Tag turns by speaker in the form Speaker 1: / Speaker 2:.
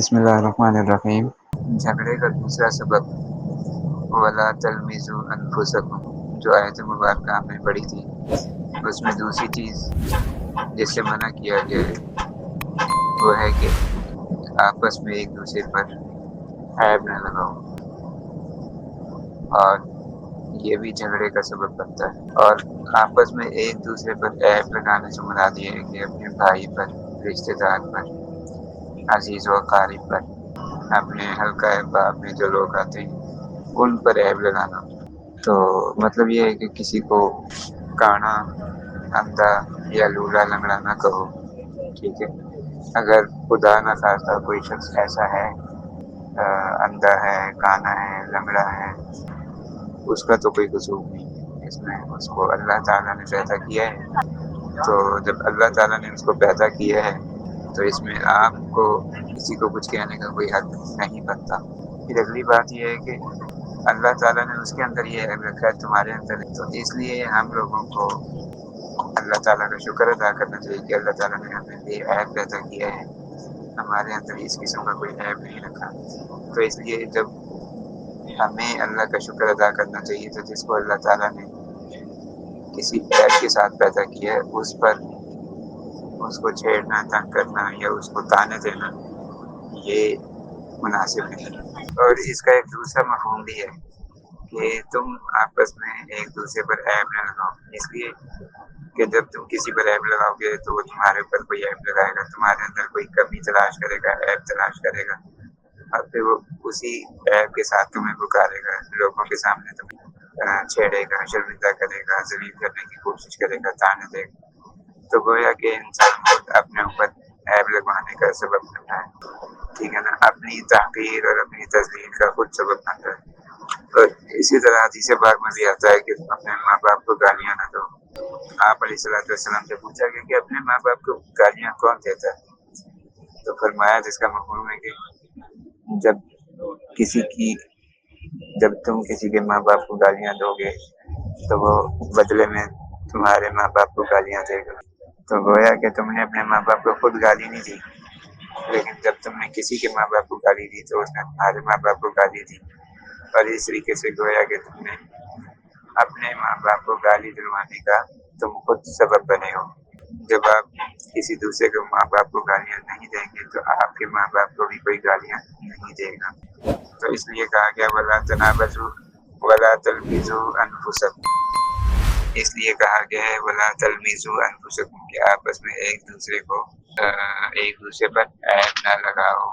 Speaker 1: بسم اللہ الرحمن الرحیم۔ جھگڑے کا دوسرا سبب وَلَا تَلْمِزُوا أَنفُسَكُمْ، جو آیت مبارکہ ہم نے پڑھی تھی، اس میں دوسری چیز جس سے منع کیا گیا ہے وہ ہے کہ آپس میں ایک دوسرے پر عیب نہ لگاؤ، اور یہ بھی جھگڑے کا سبب بنتا ہے۔ اور آپس میں ایک دوسرے پر عیب لگانے سے مراد یہ ہے کہ اپنے بھائی پر، رشتہ دار پر، عزیز و اقارب پر، اپنے حلقہ احباب میں جو لوگ آتے ہیں ان پر عیب لگانا۔ تو مطلب یہ ہے کہ کسی کو کانا، اندھا یا لولا لنگڑا نہ کہو، ٹھیک ہے۔ اگر خدا نہ خواستہ کوئی شخص ایسا ہے، اندھا ہے، کانا ہے، لنگڑا ہے، اس کا تو کوئی قصور نہیں ہے اس میں، اس کو اللہ تعالیٰ نے پیدا کیا ہے۔ تو جب اللہ تعالیٰ نے اس کو پیدا کیا ہے تو اس میں آپ کو کسی کو کچھ کہنے کا کوئی حق نہیں بنتا۔ پھر اگلی بات یہ ہے کہ اللہ تعالیٰ نے اس کے اندر یہ عیب رکھا ہے، تمہارے اندر نہیں، تو اس لیے ہم لوگوں کو اللہ تعالیٰ کا شکر ادا کرنا چاہیے کہ اللہ تعالیٰ نے ہمیں یہ عیب پیدا کیا ہے، ہمارے اندر اس قسم کا کوئی عیب نہیں رکھا۔ تو اس لیے جب ہمیں اللہ کا شکر ادا کرنا چاہیے، تو جس کو اللہ تعالیٰ نے کسی عیب کے ساتھ پیدا کیا ہے اس پر اس کو چھیڑنا، تنگ کرنا یا اس کو تانے دینا یہ مناسب نہیں۔ اور اس کا ایک دوسرا مفہوم بھی ہے کہ تم آپس میں ایک دوسرے پر عیب نہ لگاؤ، اس لیے کہ جب تم کسی پر عیب لگاؤ گے تو وہ تمہارے اوپر کوئی عیب لگائے گا، تمہارے اندر کوئی کمی تلاش کرے گا، عیب تلاش کرے گا، اور پھر وہ اسی عیب کے ساتھ تمہیں پکارے گا، لوگوں کے سامنے تمہیں چھیڑے گا، شرمندہ کرے گا، ذلیل کرنے کی کوشش کرے گا، تانے دے گا۔ تو گویا کہ انسان خود اپنے اوپر عیب لگوانے کا سبب بنتا ہے، ٹھیک ہے نا، اپنی تحقیر اور اپنی تذلیل کا خود سبب بنتا ہے۔ اور اسی طرح حدیث پاک میں بھی آتا ہے کہ اپنے ماں باپ کو گالیاں نہ دو۔ آپ علیہ السلام سے پوچھا گیا کہ اپنے ماں باپ کو گالیاں کون دیتا ہے؟ تو فرمایا جس کا مفہوم ہے کہ جب تم کسی کے ماں باپ کو گالیاں دو گے تو وہ بدلے میں تمہارے ماں باپ کو گالیاں دے گا۔ تو گویا کہ تم نے اپنے ماں باپ کو خود گالی نہیں دی، لیکن جب تم نے کسی کے ماں باپ کو گالی دی تو اس نے تمہارے ماں باپ کو گالی دی، اور اس طریقے سے گویا کہ تم نے اپنے ماں باپ کو گالی دلوانے کا تم خود سبب بنے ہو۔ جب آپ کسی دوسرے کے ماں باپ کو گالیاں نہیں دیں گے تو آپ کے ماں باپ کو بھی کوئی گالیاں نہیں دے گا۔ تو اس لیے کہا گیا وَلَا تَنَابَزُوا وَلَا تَلْمِزُوا أَنفُسَكُمْ، اس لیے کہا گیا ہے وَلَا تَلْمِزُوا أَنفُسَكُمْ کہ آپس میں ایک دوسرے پر عیب نہ لگاؤ۔